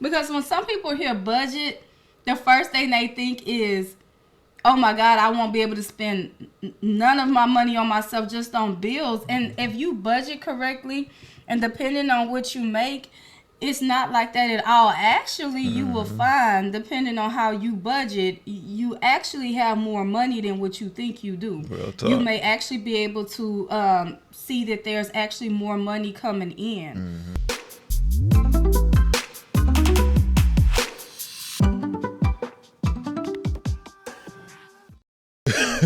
Because when some people hear budget, the first thing they think is, oh my God, I won't be able to spend none of my money on myself, just on bills. And if you budget correctly and depending on what you make, it's not like that at all. Actually, you will find, depending on how you budget, you actually have more money than what you think you do. Real talk. You may actually be able to see that there's actually more money coming in.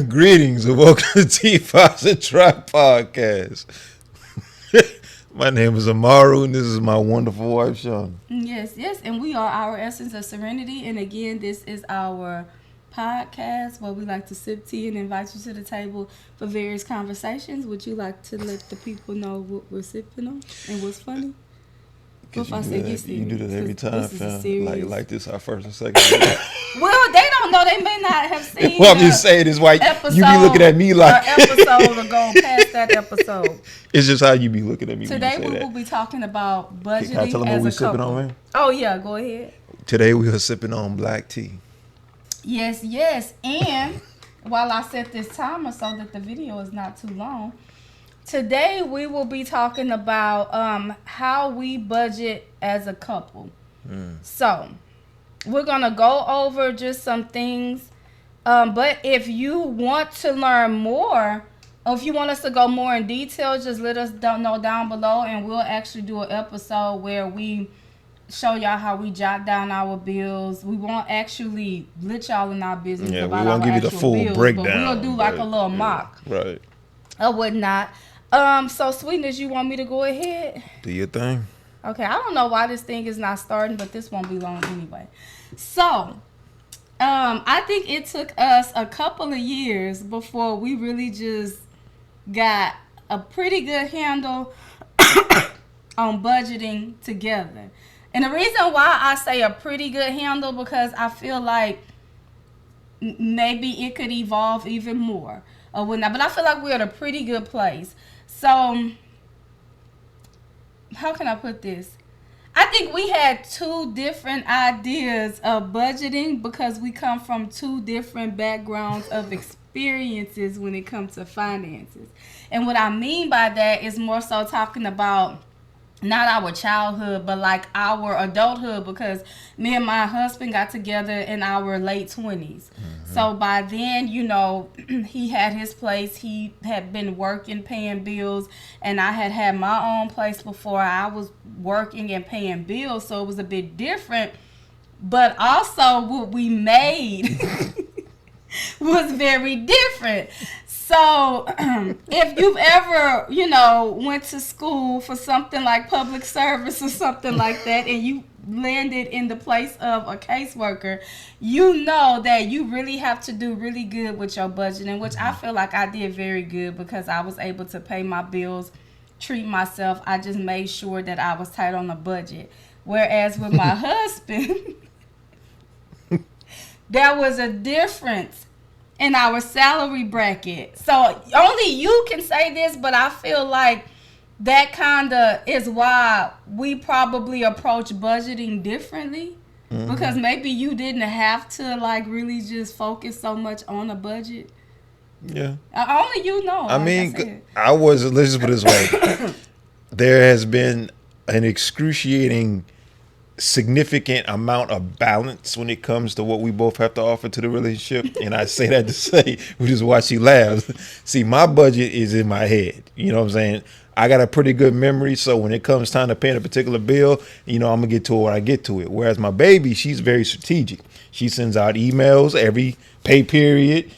Greetings and welcome to T5's and Trap Podcast. My name is Amaru and this is my wonderful wife, Shana. Yes, and we are our essence of Serenity. And again, this is our podcast where we like to sip tea and invite you to the table for various conversations. Would you like to let the people know what we're sipping on and what's funny? You do that every time, fam. Like this our first and second. Well, they don't know. They may not have seen. Well, I'm just saying this why you be looking at me like episode ago past that episode. It's just how you be looking at me. Today when you say we will be talking about budgeting. Can I tell them as what we a sipping couple. on, man? Oh yeah, go ahead. Today we are sipping on black tea. Yes. And while I set this timer so that the video is not too long, today we will be talking about how we budget as a couple. So we're gonna go over just some things. But if you want to learn more, or if you want us to go more in detail, just let us know down below, and we'll actually do an episode where we show y'all how we jot down our bills. We won't actually let y'all in our business about we won't our give you the full bills, breakdown. but we'll do like a little mock, right, or whatnot. So Sweetness, you want me to go ahead? Do your thing. Okay, I don't know why this thing is not starting, but this won't be long anyway. So, I think it took us a couple of years before we really just got a pretty good handle on budgeting together. And the reason why I say a pretty good handle, because I feel like maybe it could evolve even more or whatnot. But I feel like we're at a pretty good place. So, how can I put this? I think we had two different ideas of budgeting because we come from two different backgrounds of experiences when it comes to finances. And what I mean by that is more so talking about not our childhood, but like our adulthood, because me and my husband got together in our late 20s. So by then, you know, he had his place. He had been working, paying bills, and I had my own place before I was working and paying bills. So it was a bit different. But also what we made was very different. So if you've ever, you know, went to school for something like public service or something like that, and you landed in the place of a caseworker, you know that you really have to do really good with your budgeting, which I feel like I did very good because I was able to pay my bills, treat myself. I just made sure that I was tight on the budget. Whereas with my husband, there was a difference in our salary bracket. So only you can say this, but I feel like that kind of is why we probably approach budgeting differently. Because maybe you didn't have to like really just focus so much on a budget. Yeah. Only you know. I mean, let's just put it this way. There has been an excruciating significant amount of balance when it comes to what we both have to offer to the relationship. And I say that to say, which is why she laughs. See, my budget is in my head. You know what I'm saying? I got a pretty good memory. So when it comes time to paying a particular bill, you know, I'm going to get to it when I get to it. Whereas my baby, she's very strategic. She sends out emails every pay period,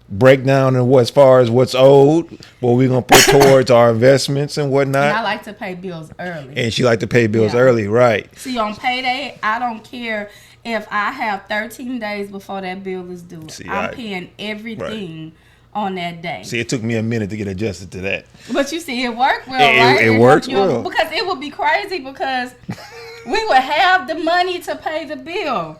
breakdown of as far as what's owed, what we're going to put towards our investments and whatnot. And I like to pay bills early. And she like to pay bills early, right? See, on payday, I don't care if I have 13 days before that bill is due. I'm paying everything on that day. See, it took me a minute to get adjusted to that. But you see, it worked well, right? It works well. Because it would be crazy because we would have the money to pay the bill.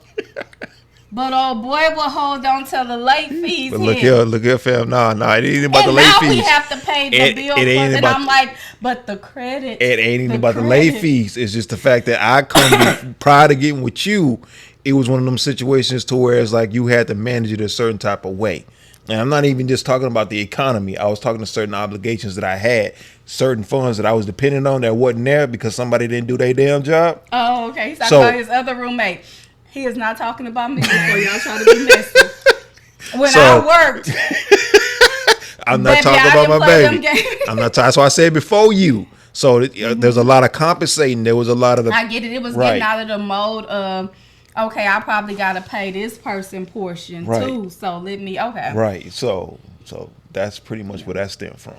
But old boy will hold on till the late fees. But look here, fam. Nah, it ain't about and the late now fees. we have to pay the bill for it. And I'm like, but the credit. It ain't even about the late fees. It's just the fact that I come prior to getting with you, it was one of them situations to where it's like you had to manage it a certain type of way. And I'm not even just talking about the economy. I was talking to certain obligations that I had, certain funds that I was dependent on that wasn't there because somebody didn't do their damn job. Oh, okay. He's talking about his other roommate. He is not talking about me before y'all try to be messy. When I worked, I'm not talking about my baby. I'm not. That's why I said before you. So there's a lot of compensating. There was a lot of. I get it. It was getting out of the mode of, okay, I probably got to pay this person portion too. So let me. Okay. Right. So that's pretty much where that stemmed from.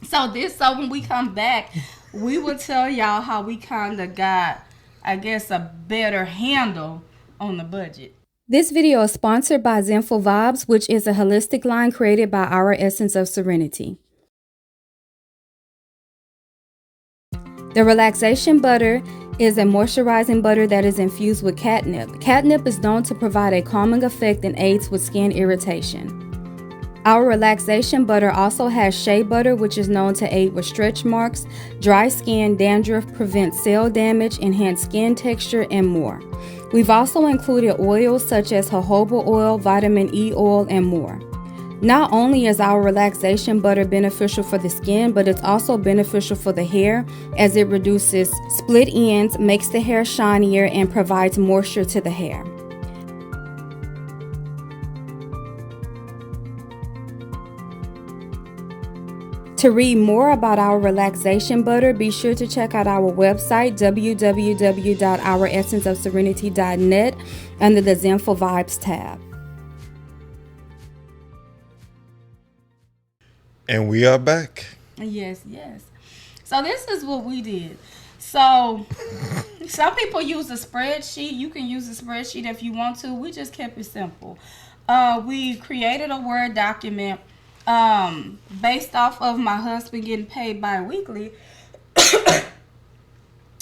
So when we come back, we will tell y'all how we kind of got, I guess, a better handle on the budget. This video is sponsored by Zenful Vybz, which is a holistic line created by our essence of Serenity. The Relaxation butter is a moisturizing butter that is infused with catnip. Catnip is known to provide a calming effect and aids with skin irritation. Our Relaxation butter also has shea butter, which is known to aid with stretch marks, dry skin, dandruff, prevent cell damage, enhance skin texture, and more. We've also included oils such as jojoba oil, vitamin E oil, and more. Not only is our Relaxation butter beneficial for the skin, but it's also beneficial for the hair as it reduces split ends, makes the hair shinier, and provides moisture to the hair. To read more about our Relaxation butter, be sure to check out our website, www.ouressenceofserenity.net, under the Zenful Vybz tab. And we are back. Yes. So this is what we did. So some people use a spreadsheet. You can use a spreadsheet if you want to. We just kept it simple. We created a Word document based off of my husband getting paid bi-weekly.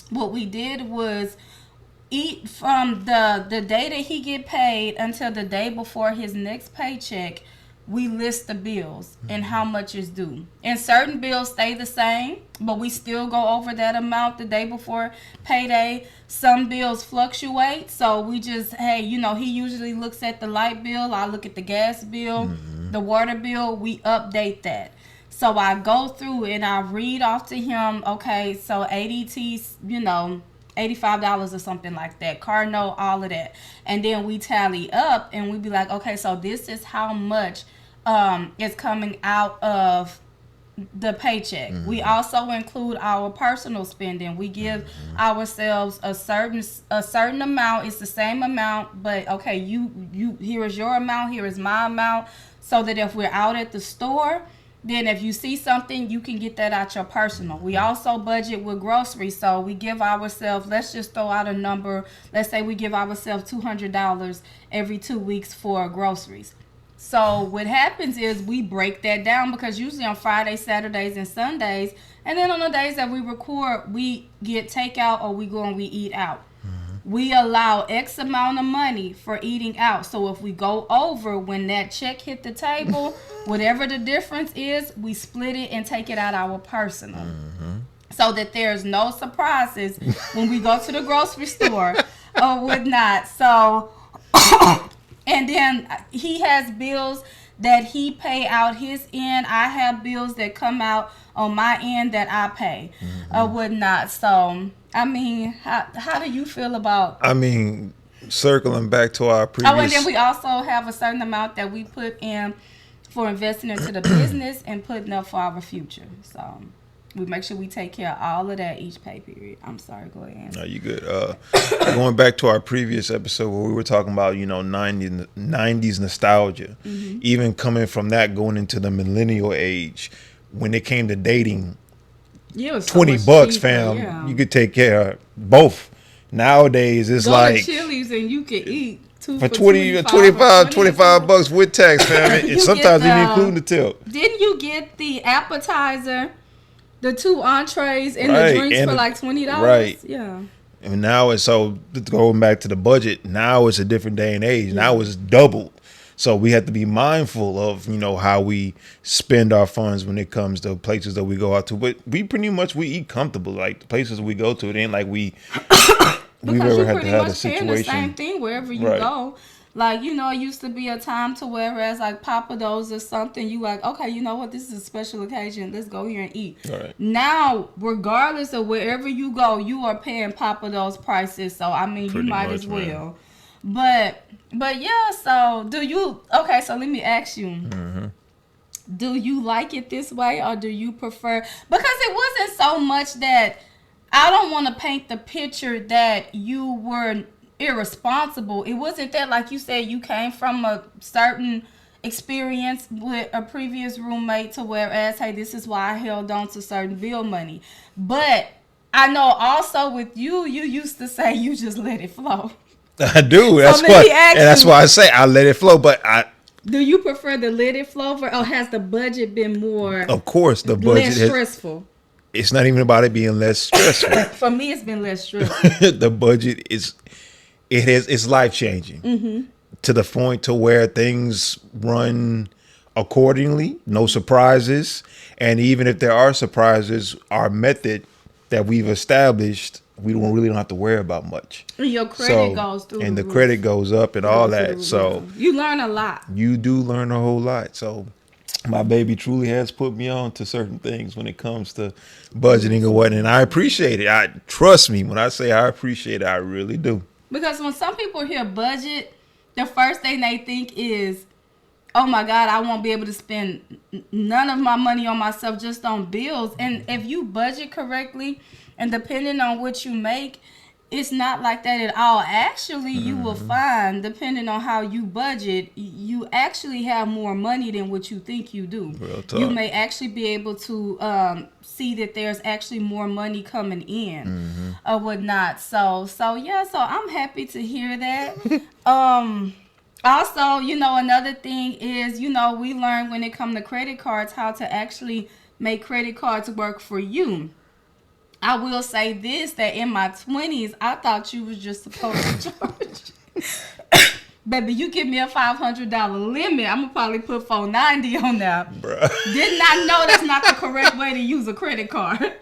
What we did was eat from the day that he get paid until the day before his next paycheck. We list the bills and how much is due. And certain bills stay the same, but we still go over that amount the day before payday. Some bills fluctuate, so we just, he usually looks at the light bill. I look at the gas bill, the water bill. We update that. So I go through and I read off to him, okay, so ADT's, $85 or something like that. Car note, all of that. And then we tally up and we be like, okay, so this is how much is coming out of the paycheck. We also include our personal spending. We give ourselves a certain amount. It's the same amount, but okay, you here is your amount, here is my amount, so that if we're out at the store, then if you see something, you can get that out your personal. We also budget with groceries, so we give ourselves, let's just throw out a number, let's say we give ourselves $200 every 2 weeks for groceries. So what happens is we break that down, because usually on Fridays, Saturdays, and Sundays, and then on the days that we record, we get takeout or we go and we eat out. We allow X amount of money for eating out. So if we go over, when that check hit the table, whatever the difference is, we split it and take it out our personal. So that there's no surprises when we go to the grocery store or whatnot. So, and then he has bills that he pay out his end. I have bills that come out on my end that I pay or whatnot. So, I mean, how do you feel about? I mean, circling back to our previous. Oh, and then we also have a certain amount that we put in for investing into the business and putting up for our future. So we make sure we take care of all of that each pay period. I'm sorry, go ahead. No, you good. Going back to our previous episode where we were talking about, 90s nostalgia, even coming from that, going into the millennial age, when it came to dating, $20, cheaper, fam, you could take care of both. Nowadays, it's go like to Chili's and you can eat for 25 bucks with tax, fam. And sometimes even including the tip. Didn't you get the appetizer, the 2 entrees, and the drinks for like $20? Right. Yeah. And now it's so going back to the budget. Now it's a different day and age. Now it's doubled. So we have to be mindful of, how we spend our funds when it comes to places that we go out to. But we pretty much, we eat comfortable. Like the places we go to, it ain't like we've ever had to have a situation. The same thing wherever you go. Like, it used to be a time to whereas like Papa Do's or something, you like, okay, you know what, this is a special occasion. Let's go here and eat. Right. Now, regardless of wherever you go, you are paying Papa Do's prices. So, I mean, pretty you might as well. Man. But yeah, so so let me ask you. Mm-hmm. Do you like it this way or do you prefer, because it wasn't so much that, I don't want to paint the picture that you were irresponsible. It wasn't that, like you said, you came from a certain experience with a previous roommate to whereas, hey, this is why I held on to certain bill money. But I know also with you used to say you just let it flow. I do. That's why I say I let it flow. But do you prefer the let it flow, or has the budget been more? Of course, the budget less stressful. It's not even about it being less stressful. For me, it's been less stressful. The budget it's life changing to the point to where things run accordingly, no surprises, and even if there are surprises, our method that we've established, we don't have to worry about much. Your credit goes through, and the credit goes up and all that. So you learn a lot. You do learn a whole lot. So my baby truly has put me on to certain things when it comes to budgeting or what, and I appreciate it. Trust me when I say I appreciate it, I really do. Because when some people hear budget, the first thing they think is, oh my God, I won't be able to spend none of my money on myself, just on bills. And if you budget correctly, and depending on what you make, it's not like that at all. Actually, you will find, depending on how you budget, you actually have more money than what you think you do. Real talk. You may actually be able to see that there's actually more money coming in or whatnot. So I'm happy to hear that. Also, another thing is, we learn when it comes to credit cards how to actually make credit cards work for you. I will say this, that in my 20s, I thought you was just supposed to charge. Baby, you give me a $500 limit, I'm going to probably put $490 on there. Bruh. Did not know that's not the correct way to use a credit card.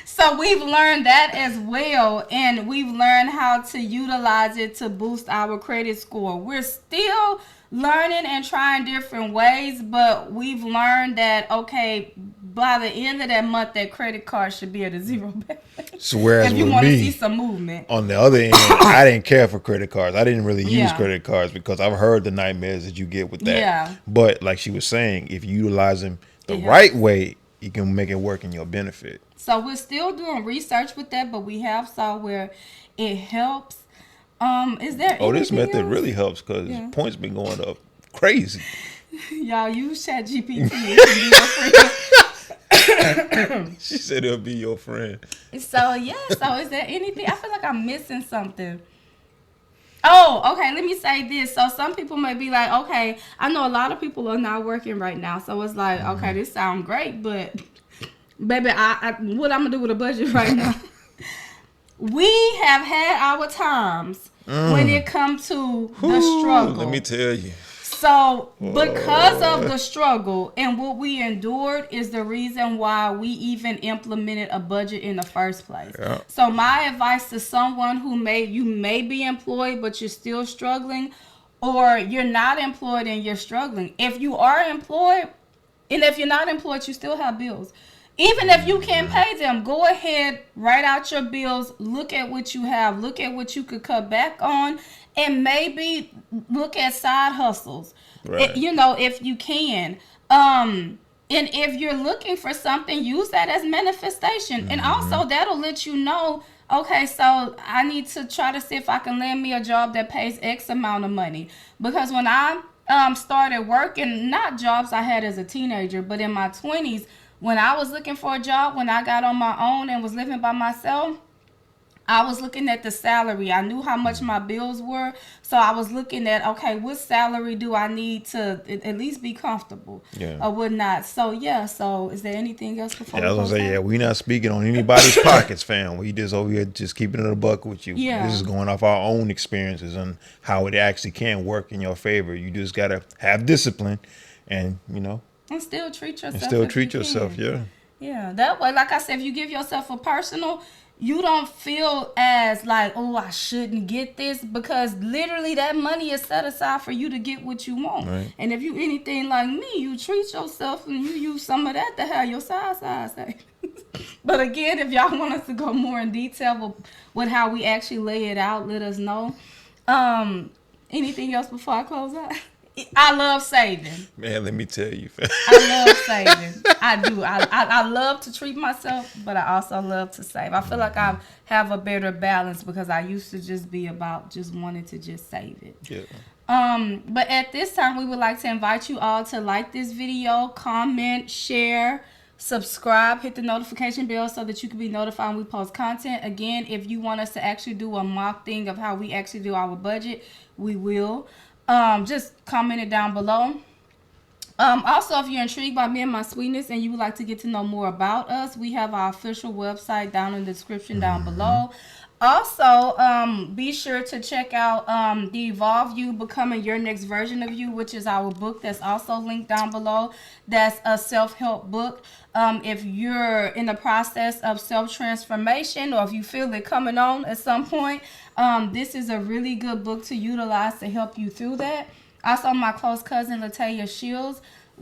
So we've learned that as well, and we've learned how to utilize it to boost our credit score. We're still learning and trying different ways, but we've learned that, okay, by the end of that month, that credit card should be at a zero balance. So whereas if you with want to me, see some movement. On the other end, I didn't care for credit cards. I didn't really use credit cards because I've heard the nightmares that you get with that. Yeah. But like she was saying, if you utilize them the right way, you can make it work in your benefit. So we're still doing research with that, but we have saw where it helps. Is there this method else? really helps because points been going up crazy. Y'all use ChatGPT. It can be your friend. She said it'll be your friend. So is there anything? I feel like I'm missing something. Oh, okay, let me say this. So some people may be like, okay, I know a lot of people are not working right now. So it's like, okay, this sounds great, but baby, I what I'm going to do with a budget right now? We have had our times when it comes to the struggle. Let me tell you. So, because of the struggle and what we endured is the reason why we even implemented a budget in the first place. Yeah. So, my advice to someone who you may be employed, but you're still struggling, or you're not employed and you're struggling. If you are employed, and if you're not employed, you still have bills. Even if you can't pay them, go ahead, write out your bills, look at what you have, look at what you could cut back on, and maybe look at side hustles, right. If you can. And if you're looking for something, use that as manifestation. And also that'll let you know, okay, so I need to try to see if I can land me a job that pays X amount of money. Because when I started working, not jobs I had as a teenager, but in my 20s, when I was looking for a job, when I got on my own and was living by myself, I was looking at the salary. I knew how much my bills were. So I was looking at, okay, what salary do I need to at least be comfortable or whatnot. So, yeah. So is there anything else before I was we going to say, we not speaking on anybody's pockets, fam. We just over here just keeping it a buck with you. Yeah. This is going off our own experiences and how it actually can work in your favor. You just got to have discipline and, and still treat yourself. Yeah. That way, like I said, if you give yourself a personal, you don't feel as like, oh, I shouldn't get this, because literally that money is set aside for you to get what you want. Right. And if you anything like me, you treat yourself and you use some of that to have your side savings. But again, if y'all want us to go more in detail with how we actually lay it out, let us know. Anything else before I close out? I love saving. Man, let me tell you. I love saving. I do. I love to treat myself, but I also love to save. I feel like I have a better balance because I used to just be about just wanting to just save it. Yeah. But at this time, we would like to invite you all to like this video, comment, share, subscribe, hit the notification bell so that you can be notified when we post content. Again, if you want us to actually do a mock thing of how we actually do our budget, we will. Just comment it down below. Also, if you're intrigued by me and my sweetness and you would like to get to know more about us, we have our official website down in the description down below. Also, be sure to check out the Evolve You, Becoming Your Next Version of You, which is our book that's also linked down below. That's a self-help book. If you're in the process of self-transformation, or if you feel it coming on at some point, this is a really good book to utilize to help you through that. Also, my close cousin, Lataya Shields,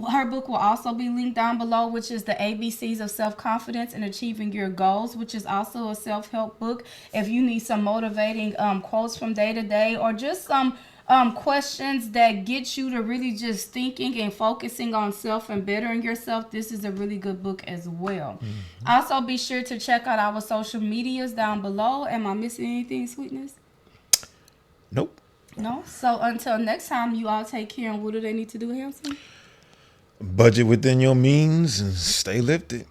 her book will also be linked down below, which is the ABCs of Self-Confidence and Achieving Your Goals, which is also a self-help book. If you need some motivating quotes from day to day, or just some questions that get you to really just thinking and focusing on self and bettering yourself, this is a really good book as well. Also, be sure to check out our social medias down below. Am I missing anything, sweetness? Nope. No? So until next time, you all take care. And what do they need to do, Hanson? Budget within your means and stay lifted.